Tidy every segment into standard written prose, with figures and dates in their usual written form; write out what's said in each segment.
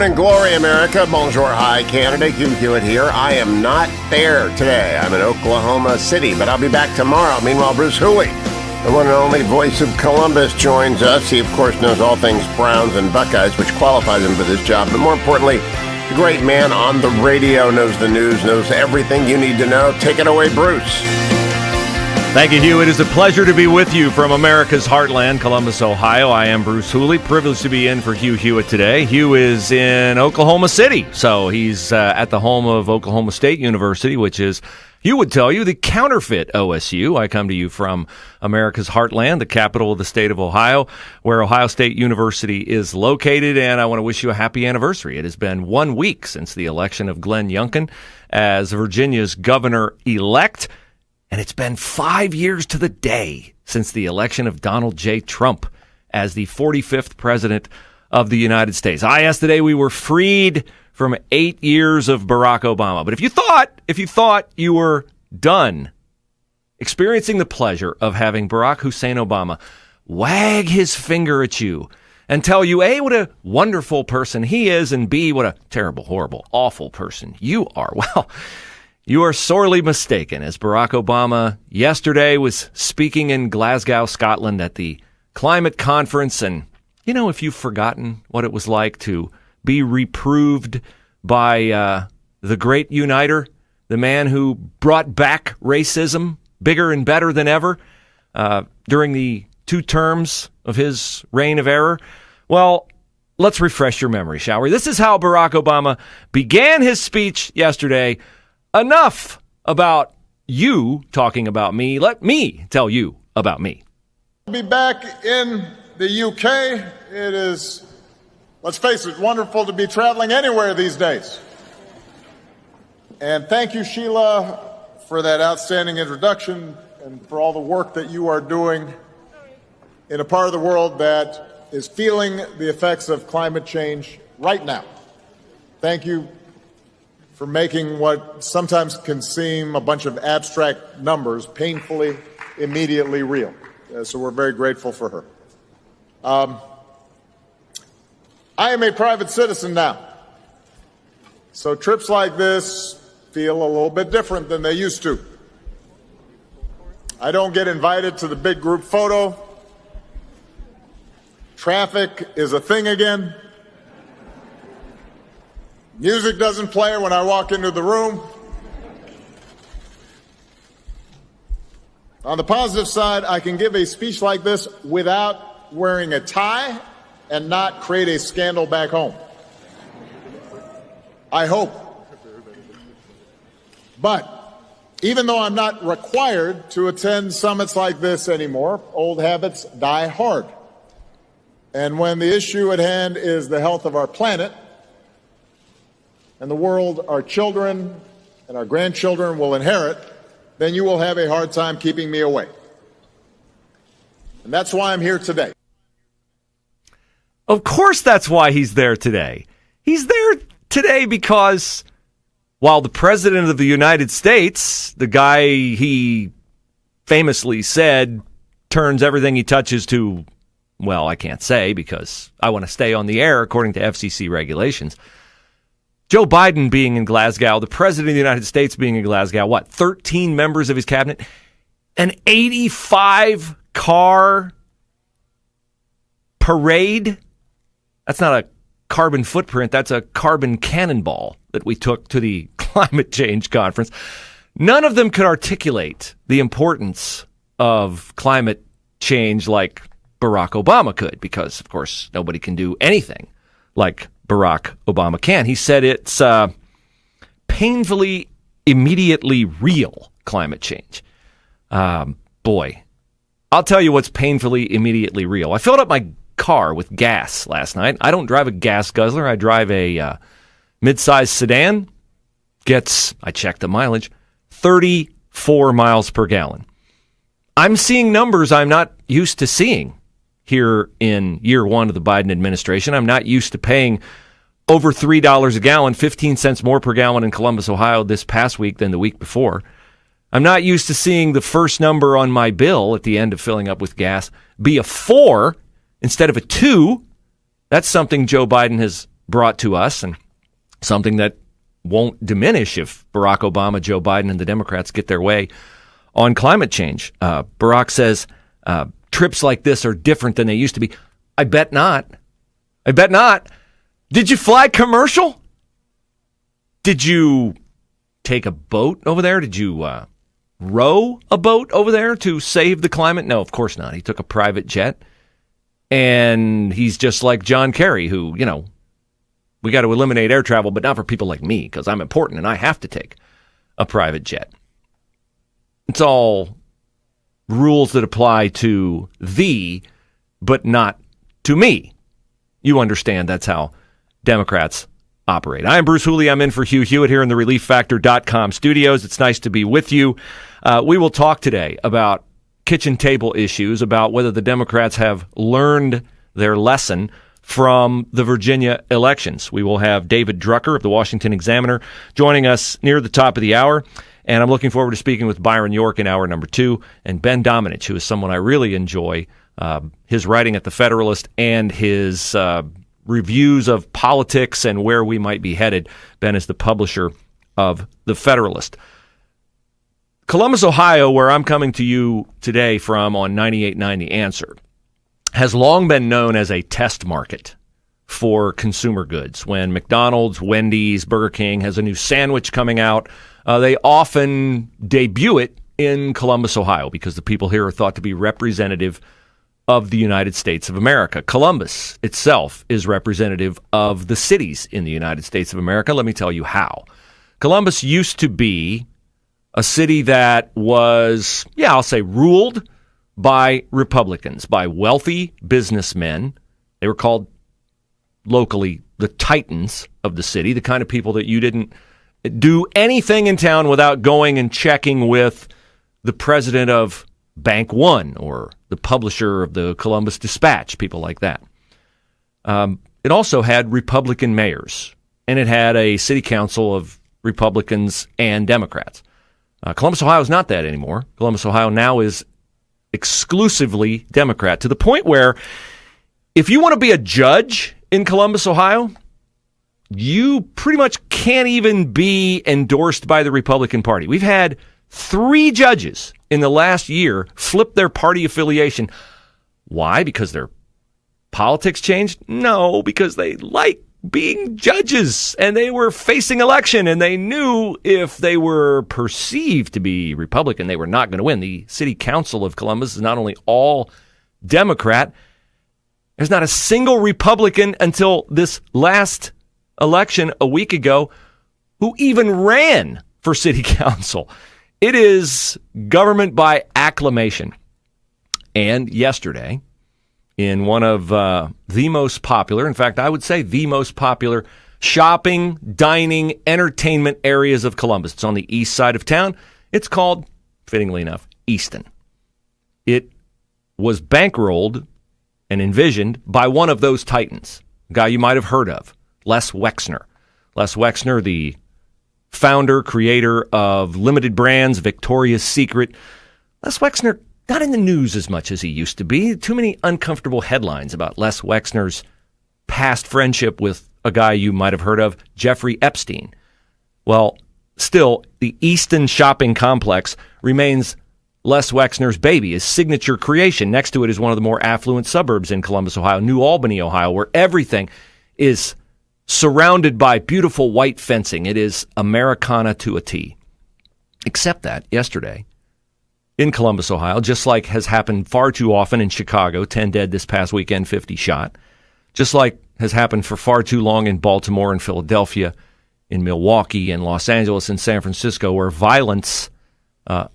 Morning Glory, America. Bonjour, hi, Canada. Hugh Hewitt here. I am not there today. I'm in Oklahoma City, but I'll be back tomorrow. Meanwhile, Bruce Hewitt, the one and only voice of Columbus, joins us. He, of course, knows all things Browns and Buckeyes, which qualifies him for this job. But more importantly, the great man on the radio, knows the news, knows everything you need to know. Take it away, Bruce. Thank you, Hugh. It is a pleasure to be with you from America's heartland, Columbus, Ohio. I am Bruce Hewitt, privileged to be in for Hugh Hewitt today. Hugh is in Oklahoma City, so he's at the home of Oklahoma State University, which is, Hugh would tell you, the counterfeit OSU. I come to you from America's heartland, the capital of the state of Ohio, where Ohio State University is located, and I want to wish you a happy anniversary. It has been 1 week since the election of Glenn Youngkin as Virginia's governor-elect. And it's been 5 years to the day since the election of Donald J. Trump as the 45th president of the United States. I asked today we were freed from 8 years of Barack Obama. But if you thought you were done experiencing the pleasure of having Barack Hussein Obama wag his finger at you and tell you, A, what a wonderful person he is, and B, what a terrible, horrible, awful person you are, well, you are sorely mistaken, as Barack Obama yesterday was speaking in Glasgow, Scotland at the climate conference. And, you know, if you've forgotten what it was like to be reproved by the great uniter, the man who brought back racism bigger and better than ever during the 2 terms of his reign of error, well, let's refresh your memory, shall we? This is how Barack Obama began his speech yesterday. Enough about you talking about me. Let me tell you about me. I'll be back in the UK. It is, let's face it, wonderful to be traveling anywhere these days. And thank you, Sheila, for that outstanding introduction and for all the work that you are doing in a part of the world that is feeling the effects of climate change right now. Thank you for making what sometimes can seem a bunch of abstract numbers painfully, immediately real. So we're very grateful for her. I am a private citizen now. So trips like this feel a little bit different than they used to. I don't get invited to the big group photo. Traffic is a thing again. Music doesn't play when I walk into the room. On the positive side, I can give a speech like this without wearing a tie and not create a scandal back home. I hope. But even though I'm not required to attend summits like this anymore, old habits die hard. And when the issue at hand is the health of our planet, and the world our children and our grandchildren will inherit, then you will have a hard time keeping me away. And that's why I'm here today. Of course that's why he's there today. He's there today because while the President of the United States, the guy he famously said turns everything he touches to, well, I can't say because I want to stay on the air according to FCC regulations, Joe Biden being in Glasgow, the President of the United States being in Glasgow, 13 members of his cabinet, an 85-car parade? That's not a carbon footprint, that's a carbon cannonball that we took to the climate change conference. None of them could articulate the importance of climate change like Barack Obama could, because, of course, nobody can do anything like Barack Obama can. He said it's painfully, immediately real climate change. Boy, I'll tell you what's painfully, immediately real. I filled up my car with gas last night. I don't drive a gas guzzler. I drive a mid-sized sedan. I checked the mileage, 34 miles per gallon. I'm seeing numbers I'm not used to seeing here in year one of the Biden administration. I'm not used to paying over $3 a gallon, 15 cents more per gallon in Columbus, Ohio this past week than the week before. I'm not used to seeing the first number on my bill at the end of filling up with gas be a 4 instead of a 2. That's something Joe Biden has brought to us, and something that won't diminish if Barack Obama, Joe Biden, and the Democrats get their way on climate change. Barack says trips like this are different than they used to be. I bet not. I bet not. Did you fly commercial? Did you take a boat over there? Did you row a boat over there to save the climate? No, of course not. He took a private jet, and he's just like John Kerry, who, we got to eliminate air travel, but not for people like me, because I'm important and I have to take a private jet. It's all rules that apply to thee, but not to me. You understand that's how Democrats operate. I'm Bruce Hooley. I'm in for Hugh Hewitt here in the ReliefFactor.com studios. It's nice to be with you. We will talk today about kitchen table issues, about whether the Democrats have learned their lesson from the Virginia elections. We will have David Drucker of the Washington Examiner joining us near the top of the hour, and I'm looking forward to speaking with Byron York in hour number 2, and Ben Domenech, who is someone I really enjoy, his writing at the Federalist and his reviews of politics and where we might be headed. Ben is the publisher of the Federalist. Columbus, Ohio, where I'm coming to you today from on 98.9 The Answer, has long been known as a test market for consumer goods. When McDonald's, Wendy's, Burger King has a new sandwich coming out, they often debut it in Columbus, Ohio, because the people here are thought to be representative of the United States of America. Columbus itself is representative of the cities in the United States of America. Let me tell you how. Columbus used to be a city that was, I'll say, ruled by Republicans, by wealthy businessmen. They were called locally the titans of the city, the kind of people that you didn't do anything in town without going and checking with the president of Bank One or the publisher of the Columbus Dispatch, people like that. It also had Republican mayors, and it had a city council of Republicans and Democrats. Columbus, Ohio is not that anymore. Columbus, Ohio now is exclusively Democrat, to the point where if you want to be a judge in Columbus, Ohio, you pretty much can't even be endorsed by the Republican Party. We've had 3 judges in the last year flip their party affiliation. Why? Because their politics changed? No, because they like being judges, and they were facing election, and they knew if they were perceived to be Republican, they were not going to win. The city council of Columbus is not only all Democrat, there's not a single Republican until this last election a week ago who even ran for city council. It is government by acclamation. And yesterday, in one of the most popular, in fact, I would say the most popular shopping, dining, entertainment areas of Columbus. It's on the east side of town. It's called, fittingly enough, Easton. It was bankrolled and envisioned by one of those titans, a guy you might have heard of, Les Wexner. Les Wexner, the founder, creator of Limited Brands, Victoria's Secret. Les Wexner, not in the news as much as he used to be. Too many uncomfortable headlines about Les Wexner's past friendship with a guy you might have heard of, Jeffrey Epstein. Well, still, the Easton shopping complex remains Les Wexner's baby, his signature creation. Next to it is one of the more affluent suburbs in Columbus, Ohio, New Albany, Ohio, where everything is surrounded by beautiful white fencing. It is Americana to a T. Except that yesterday, in Columbus, Ohio, just like has happened far too often in Chicago, 10 dead this past weekend, 50 shot, just like has happened for far too long in Baltimore and Philadelphia, in Milwaukee and Los Angeles and San Francisco, where violence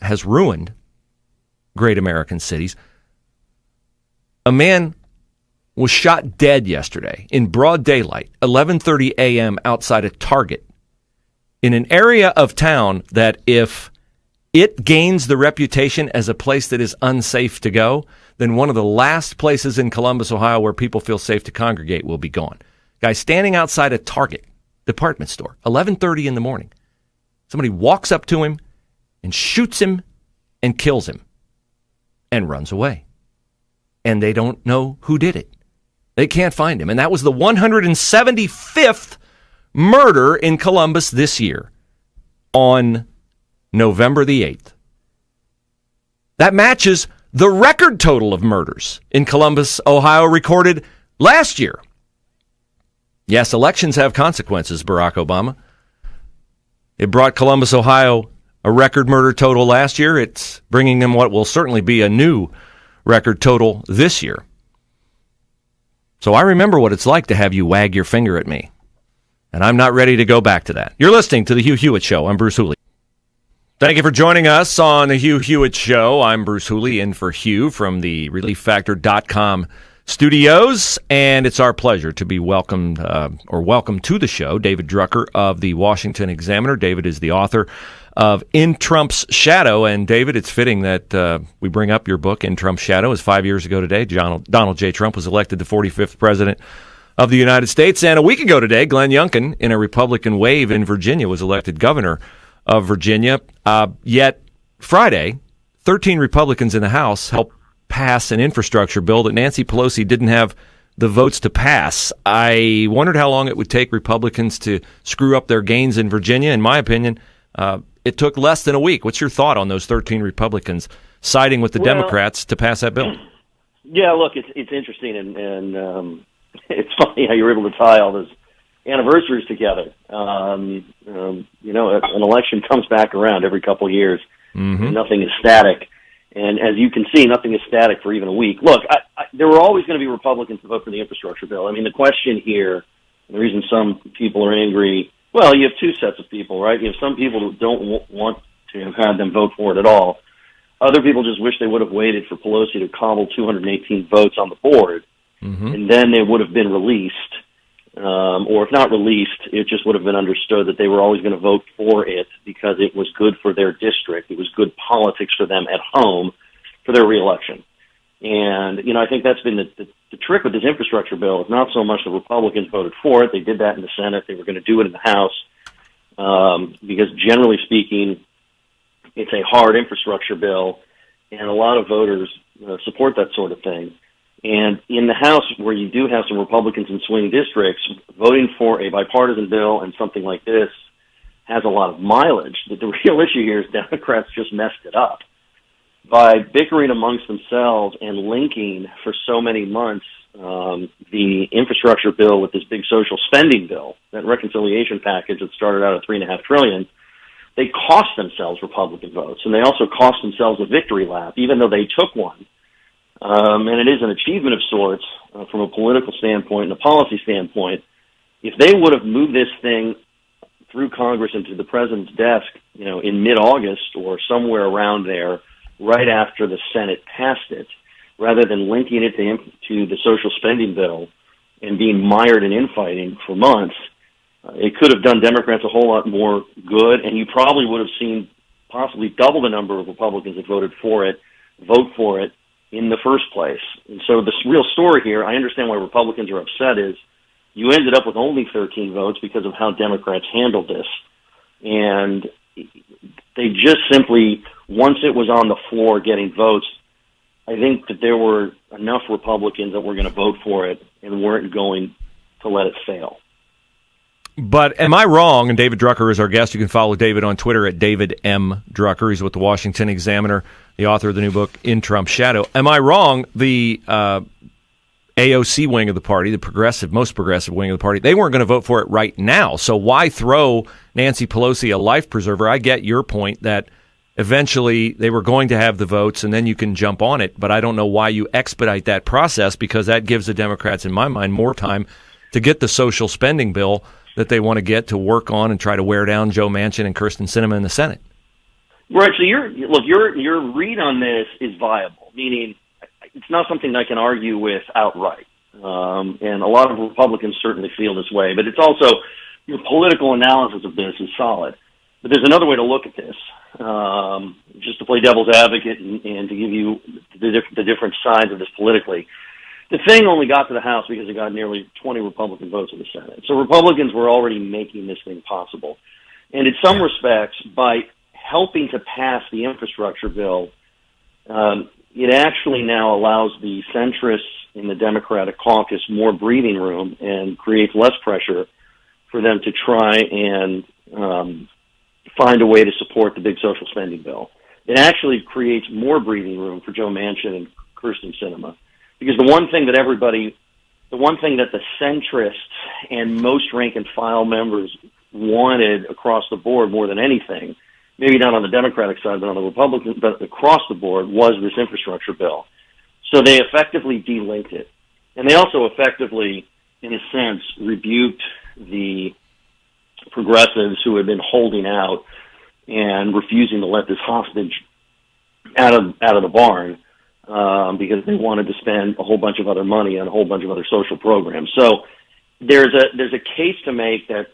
has ruined great American cities. A man was shot dead yesterday in broad daylight, 11:30 a.m. outside a Target in an area of town that if it gains the reputation as a place that is unsafe to go, then one of the last places in Columbus, Ohio, where people feel safe to congregate will be gone. Guy standing outside a Target department store, 11:30 in the morning. Somebody walks up to him and shoots him and kills him and runs away. And they don't know who did it. They can't find him. And that was the 175th murder in Columbus this year on November the 8th. That matches the record total of murders in Columbus, Ohio, recorded last year. Yes, elections have consequences, Barack Obama. It brought Columbus, Ohio, a record murder total last year. It's bringing them what will certainly be a new record total this year. So I remember what it's like to have you wag your finger at me. And I'm not ready to go back to that. You're listening to The Hugh Hewitt Show. I'm Bruce Hooley. Thank you for joining us on The Hugh Hewitt Show. I'm Bruce Hooley, in for Hugh from the ReliefFactor.com studios. And it's our pleasure to be welcome to the show, David Drucker of the Washington Examiner. David is the author of In Trump's Shadow. And David, it's fitting that we bring up your book, In Trump's Shadow, as 5 years ago today, Donald J. Trump was elected the 45th president of the United States. And a week ago today, Glenn Youngkin, in a Republican wave in Virginia, was elected governor of Virginia. Yet Friday, 13 Republicans in the House helped pass an infrastructure bill that Nancy Pelosi didn't have the votes to pass. I wondered how long it would take Republicans to screw up their gains in Virginia. In my opinion, it took less than a week. What's your thought on those 13 Republicans siding with the Democrats to pass that bill? Yeah, look, it's interesting, and it's funny how you're able to tie all those anniversaries together. An election comes back around every couple of years. Mm-hmm. Nothing is static. And as you can see, nothing is static for even a week. Look, there were always going to be Republicans to vote for the infrastructure bill. I mean, the question here, the reason some people are angry, well, you have two sets of people, right? You have some people who don't want to have had them vote for it at all. Other people just wish they would have waited for Pelosi to cobble 218 votes on the board, and then they would have been released. Or if not released, it just would have been understood that they were always going to vote for it because it was good for their district. It was good politics for them at home for their reelection. And, I think that's been the trick with this infrastructure bill. It's not so much the Republicans voted for it. They did that in the Senate. They were going to do it in the House because, generally speaking, it's a hard infrastructure bill, and a lot of voters support that sort of thing. And in the House, where you do have some Republicans in swing districts, voting for a bipartisan bill and something like this has a lot of mileage. The real issue here is Democrats just messed it up. By bickering amongst themselves and linking for so many months the infrastructure bill with this big social spending bill, that reconciliation package that started out at $3.5 trillion, they cost themselves Republican votes. And they also cost themselves a victory lap, even though they took one. And it is an achievement of sorts from a political standpoint and a policy standpoint. If they would have moved this thing through Congress into the president's desk, in mid-August or somewhere around there, right after the Senate passed it, rather than linking it to the social spending bill and being mired in infighting for months, it could have done Democrats a whole lot more good, and you probably would have seen possibly double the number of Republicans that voted for it, vote for it in the first place. And so the real story here, I understand why Republicans are upset, is you ended up with only 13 votes because of how Democrats handled this. And they just simply, once it was on the floor getting votes, I think that there were enough Republicans that were going to vote for it and weren't going to let it fail. But am I wrong? And David Drucker is our guest. You can follow David on Twitter at David M. Drucker. He's with the Washington Examiner, the author of the new book, In Trump's Shadow. Am I wrong? The AOC wing of the party, the most progressive wing of the party, they weren't going to vote for it right now. So why throw Nancy Pelosi a life preserver? I get your point that eventually they were going to have the votes and then you can jump on it. But I don't know why you expedite that process, because that gives the Democrats, in my mind, more time to get the social spending bill that they want to get to work on and try to wear down Joe Manchin and Kyrsten Sinema in the Senate. Right. So your read on this is viable, meaning it's not something I can argue with outright. And a lot of Republicans certainly feel this way, but it's also your political analysis of this is solid. But there's another way to look at this, just to play devil's advocate and to give you the different sides of this politically. The thing only got to the House because it got nearly 20 Republican votes in the Senate. So Republicans were already making this thing possible. And in some respects, by helping to pass the infrastructure bill, it actually now allows the centrists in the Democratic caucus more breathing room and creates less pressure for them to try and find a way to support the big social spending bill. It actually creates more breathing room for Joe Manchin and Kyrsten Sinema, because the one thing that the centrists and most rank and file members wanted across the board more than anything, maybe not on the Democratic side, but on the Republican, but across the board, was this infrastructure bill. So they effectively delinked it. And they also effectively, in a sense, rebuked the progressives who had been holding out and refusing to let this hostage out of the barn because they wanted to spend a whole bunch of other money on a whole bunch of other social programs. So there's a case to make that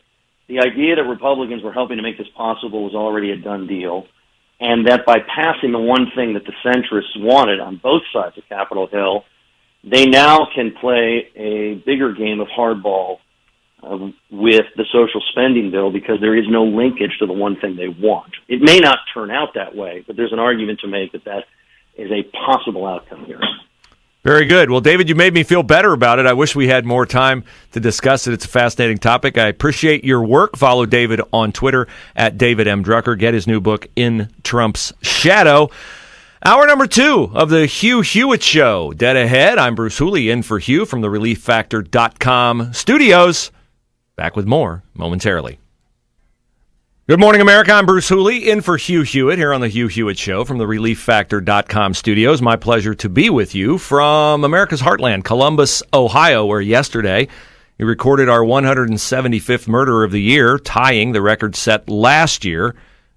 the idea that Republicans were helping to make this possible was already a done deal, and that by passing the one thing that the centrists wanted on both sides of Capitol Hill, they now can play a bigger game of hardball with the social spending bill because there is no linkage to the one thing they want. It may not turn out that way, but there's an argument to make that is a possible outcome here. Very good. Well, David, you made me feel better about it. I wish we had more time to discuss it. It's a fascinating topic. I appreciate your work. Follow David on Twitter at David M. Drucker. Get his new book, In Trump's Shadow. Hour number 2 of the Hugh Hewitt Show. Dead ahead. I'm Bruce Hooley, in for Hugh from the ReliefFactor.com studios. Back with more momentarily. Good morning, America. I'm Bruce Hooley, in for Hugh Hewitt here on the Hugh Hewitt Show from the ReliefFactor.com studios. My pleasure to be with you from America's heartland, Columbus, Ohio, where yesterday we recorded our 175th murder of the year, tying the record set last year.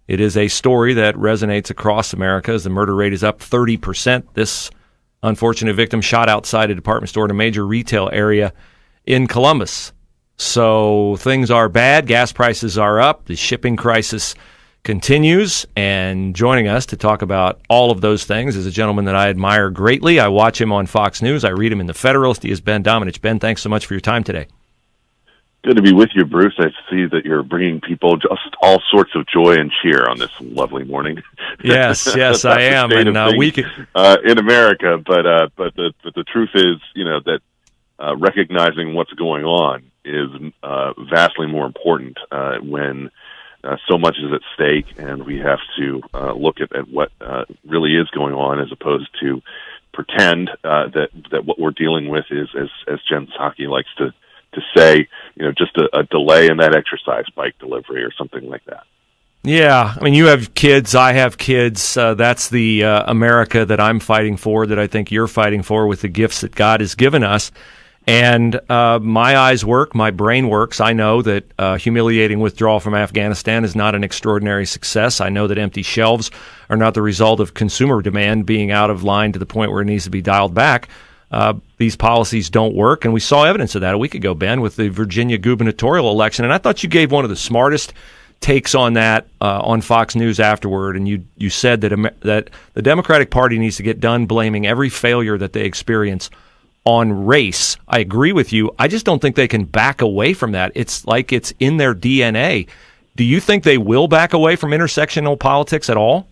It is a story that resonates across America as the murder rate is up 30%. This unfortunate victim shot outside a department store in a major retail area in Columbus. So things are bad. Gas prices are up. The shipping crisis continues. And joining us to talk about all of those things is a gentleman that I admire greatly. I watch him on Fox News. I read him in the Federalist. He is Ben Domenech. Ben, thanks so much for your time today. Good to be with you, Bruce. I see that you're bringing people just all sorts of joy and cheer on this lovely morning. Yes, I am. And in America, but the truth is, that recognizing what's going on is vastly more important when so much is at stake, and we have to look at what really is going on, as opposed to pretend that what we're dealing with is, as Jen Psaki likes to say, just a delay in that exercise bike delivery or something like that. Yeah, I mean, you have kids, I have kids. That's the America that I'm fighting for, that I think you're fighting for with the gifts that God has given us. And my eyes work, my brain works. I know that humiliating withdrawal from Afghanistan is not an extraordinary success. I know that empty shelves are not the result of consumer demand being out of line to the point where it needs to be dialed back. These policies don't work, and we saw evidence of that a week ago, Ben, with the Virginia gubernatorial election. And I thought you gave one of the smartest takes on that on Fox News afterward, and you said that the Democratic Party needs to get done blaming every failure that they experience on race. I agree with you. I just don't think they can back away from that. It's like it's in their DNA. Do you think they will back away from intersectional politics at all?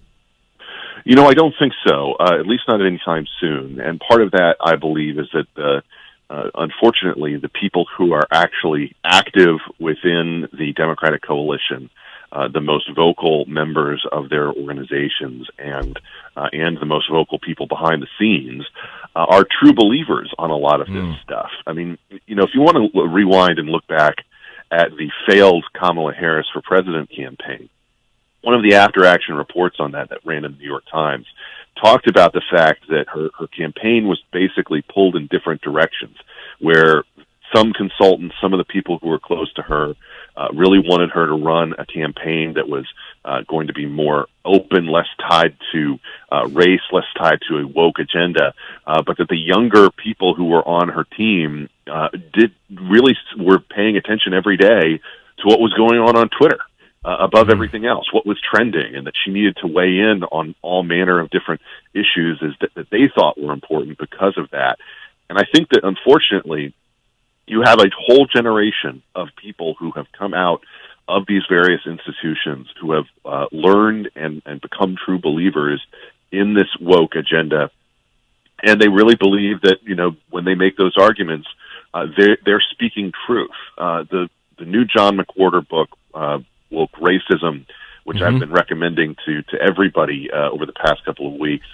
I don't think so, at least not anytime soon. And part of that, I believe, is that unfortunately, the people who are actually active within the Democratic coalition, the most vocal members of their organizations, and the most vocal people behind the scenes, are true believers on a lot of this stuff. I mean, if you want to rewind and look back at the failed Kamala Harris for president campaign, one of the after-action reports on that ran in the New York Times talked about the fact that her campaign was basically pulled in different directions, where some consultants, some of the people who were close to her, really wanted her to run a campaign that was going to be more open, less tied to race, less tied to a woke agenda, but that the younger people who were on her team were paying attention every day to what was going on Twitter. Above everything else, what was trending, and that she needed to weigh in on all manner of different issues that they thought were important because of that. And I think that, unfortunately, you have a whole generation of people who have come out of these various institutions who have learned and become true believers in this woke agenda, And they really believe that, when they make those arguments, they're speaking truth. The new John McWhorter book, Woke Racism, which I've been recommending to everybody over the past couple of weeks,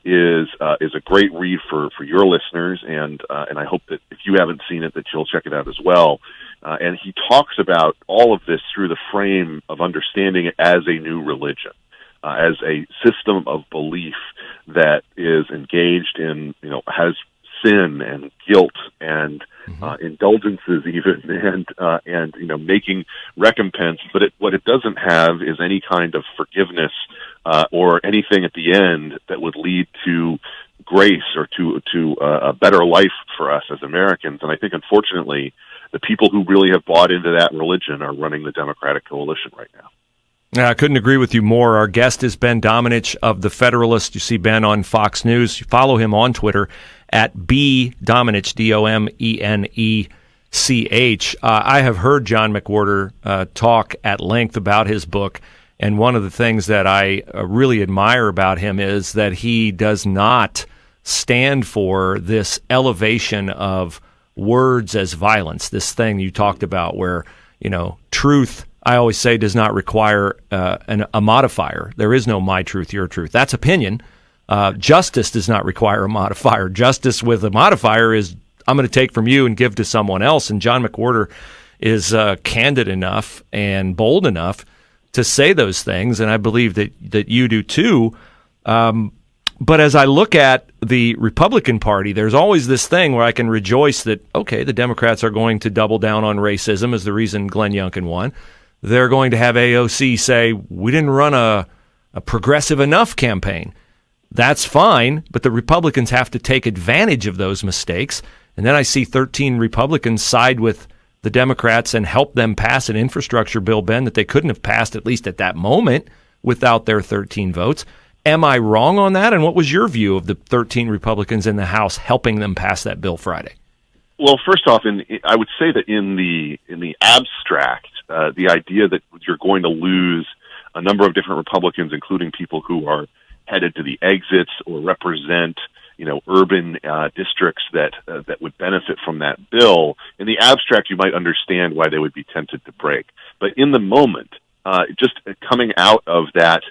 is a great read for your listeners, and I hope that if you haven't seen it, that you'll check it out as well. And he talks about all of this through the frame of understanding it as a new religion, as a system of belief that is engaged in, has sin and guilt and indulgences even, and making recompense. But what it doesn't have is any kind of forgiveness or anything at the end that would lead to grace or to a better life for us as Americans. And I think, unfortunately, the people who really have bought into that religion are running the Democratic coalition right now. I couldn't agree with you more. Our guest is Ben Domenech of the Federalist. You see Ben on Fox News. You follow him on Twitter at bdomenech, Domenech. I have heard John McWhorter talk at length about his book, and one of the things that I really admire about him is that he does not stand for this elevation of words as violence, this thing you talked about where, truth, I always say, does not require a modifier. There is no my truth, your truth. That's opinion. Justice does not require a modifier. Justice with a modifier is I'm going to take from you and give to someone else. And John McWhorter is candid enough and bold enough to say those things, and I believe that you do too. But as I look at the Republican Party, there's always this thing where I can rejoice that, okay, the Democrats are going to double down on racism as the reason Glenn Youngkin won. They're going to have AOC say, we didn't run a progressive enough campaign. That's fine, but the Republicans have to take advantage of those mistakes. And then I see 13 Republicans side with the Democrats and help them pass an infrastructure bill, Ben, that they couldn't have passed, at least at that moment, without their 13 votes. Am I wrong on that? And what was your view of the 13 Republicans in the House helping them pass that bill Friday? Well, first off, I would say that in the abstract, the idea that you're going to lose a number of different Republicans, including people who are headed to the exits or represent, urban districts that would benefit from that bill. In the abstract, you might understand why they would be tempted to break. But in the moment, just coming out of that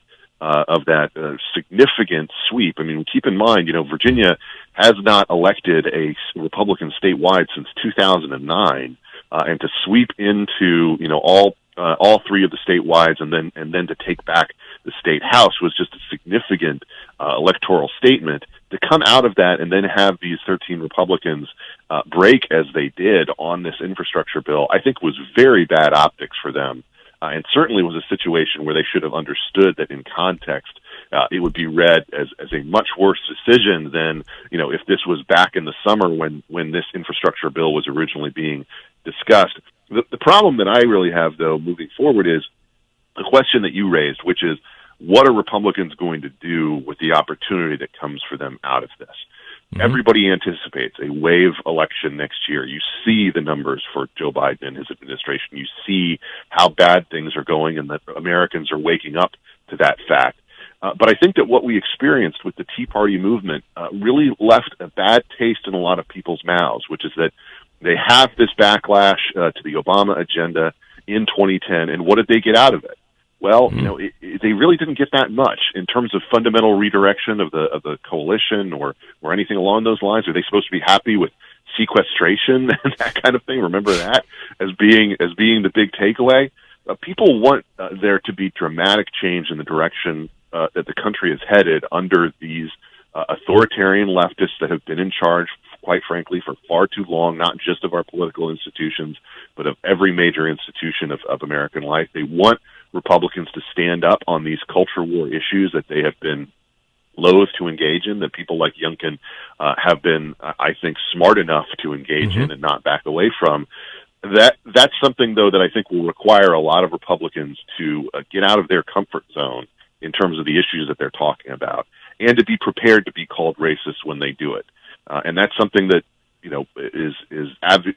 significant sweep. I mean, keep in mind, Virginia has not elected a Republican statewide since 2009, and to sweep into all three of the statewides and then to take back the state house was just a significant electoral statement. To come out of that and then have these 13 Republicans break as they did on this infrastructure bill, I think was very bad optics for them. And certainly was a situation where they should have understood that in context, it would be read as a much worse decision than, if this was back in the summer when this infrastructure bill was originally being discussed. The problem that I really have, though, moving forward is the question that you raised, which is, what are Republicans going to do with the opportunity that comes for them out of this? Everybody anticipates a wave election next year. You see the numbers for Joe Biden and his administration. You see how bad things are going and that Americans are waking up to that fact. But I think that what we experienced with the Tea Party movement really left a bad taste in a lot of people's mouths, which is that they have this backlash to the Obama agenda in 2010, and what did they get out of it? Well, they really didn't get that much in terms of fundamental redirection of the coalition or anything along those lines. Are they supposed to be happy with sequestration and that kind of thing? Remember that as being the big takeaway. People want there to be dramatic change in the direction that the country is headed under these authoritarian leftists that have been in charge, quite frankly, for far too long, not just of our political institutions, but of every major institution of American life. They want Republicans to stand up on these culture war issues that they have been loath to engage in, that people like Youngkin have been, I think, smart enough to engage in and not back away from. That's something, though, that I think will require a lot of Republicans to get out of their comfort zone in terms of the issues that they're talking about, and to be prepared to be called racist when they do it. And that's something that, is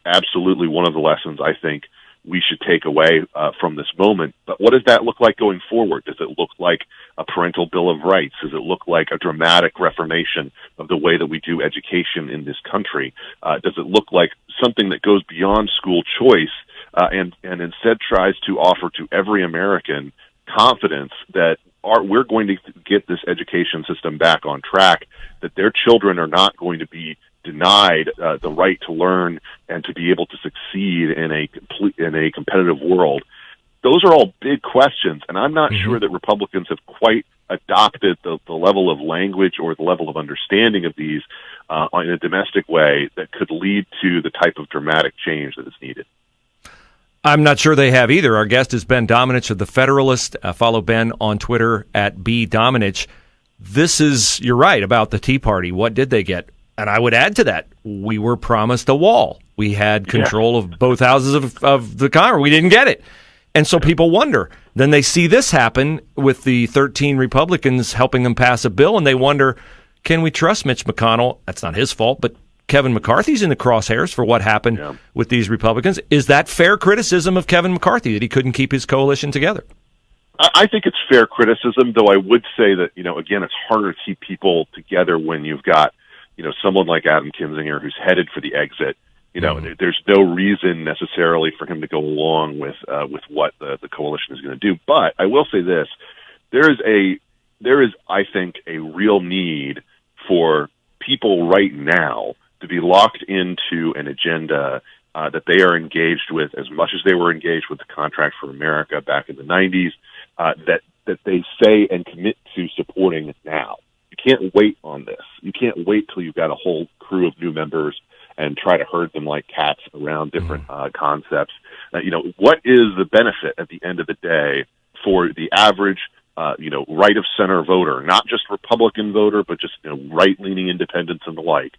absolutely one of the lessons, I think, we should take away from this moment. But what does that look like going forward? Does it look like a parental bill of rights? Does it look like a dramatic reformation of the way that we do education in this country? Does it look like something that goes beyond school choice and instead tries to offer to every American confidence that we're going to get this education system back on track, that their children are not going to be denied the right to learn and to be able to succeed in a competitive world? Those are all big questions, and I'm not sure that Republicans have quite adopted the level of language or the level of understanding of these in a domestic way that could lead to the type of dramatic change that is needed. I'm not sure they have either. Our guest is Ben Domenech of the Federalist. Follow Ben on Twitter at @BDomenech. This is, you're right, about the Tea Party. What did they get? And I would add to that, we were promised a wall. We had control of both houses of the Congress. We didn't get it. And so people wonder. Then they see this happen with the 13 Republicans helping them pass a bill, and they wonder, can we trust Mitch McConnell? That's not his fault, but Kevin McCarthy's in the crosshairs for what happened with these Republicans. Is that fair criticism of Kevin McCarthy, that he couldn't keep his coalition together? I think it's fair criticism, though I would say that, again, it's harder to keep people together when you've got, someone like Adam Kinzinger who's headed for the exit. There's no reason necessarily for him to go along with what the coalition is going to do. But I will say this: there is, I think, a real need for people right now to be locked into an agenda that they are engaged with as much as they were engaged with the Contract for America back in the 90s. That they say and commit to supporting now. You can't wait on this. You can't wait till you've got a whole crew of new members and try to herd them like cats around different concepts. What is the benefit at the end of the day for the average, right of center voter, not just Republican voter, but just right-leaning independents and the like,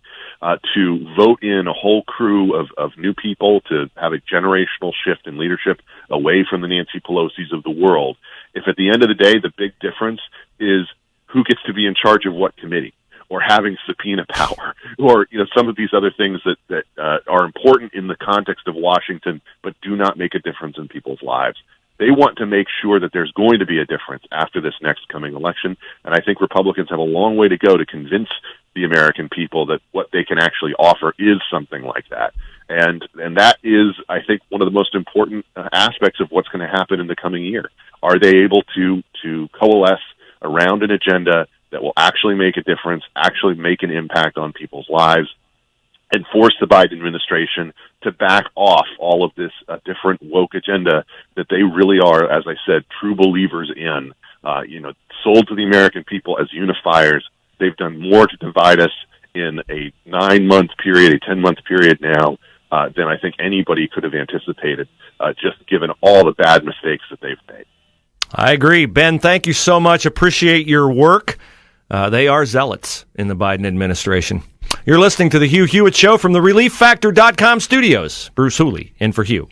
to vote in a whole crew of new people to have a generational shift in leadership away from the Nancy Pelosi's of the world? If at the end of the day the big difference is who gets to be in charge of what committee, or having subpoena power, or some of these other things that are important in the context of Washington, but do not make a difference in people's lives. They want to make sure that there's going to be a difference after this next coming election, and I think Republicans have a long way to go to convince the American people that what they can actually offer is something like that. And that is, I think, one of the most important aspects of what's going to happen in the coming year. Are they able to coalesce around an agenda that will actually make a difference, actually make an impact on people's lives, and force the Biden administration to back off all of this different woke agenda that they really are, as I said, true believers in, sold to the American people as unifiers. They've done more to divide us in a 9-month period, a 10-month period now, than I think anybody could have anticipated, just given all the bad mistakes that they've made. I agree. Ben, thank you so much. Appreciate your work. They are zealots in the Biden administration. You're listening to the Hugh Hewitt Show from the ReliefFactor.com studios. Bruce Hooley in for Hugh.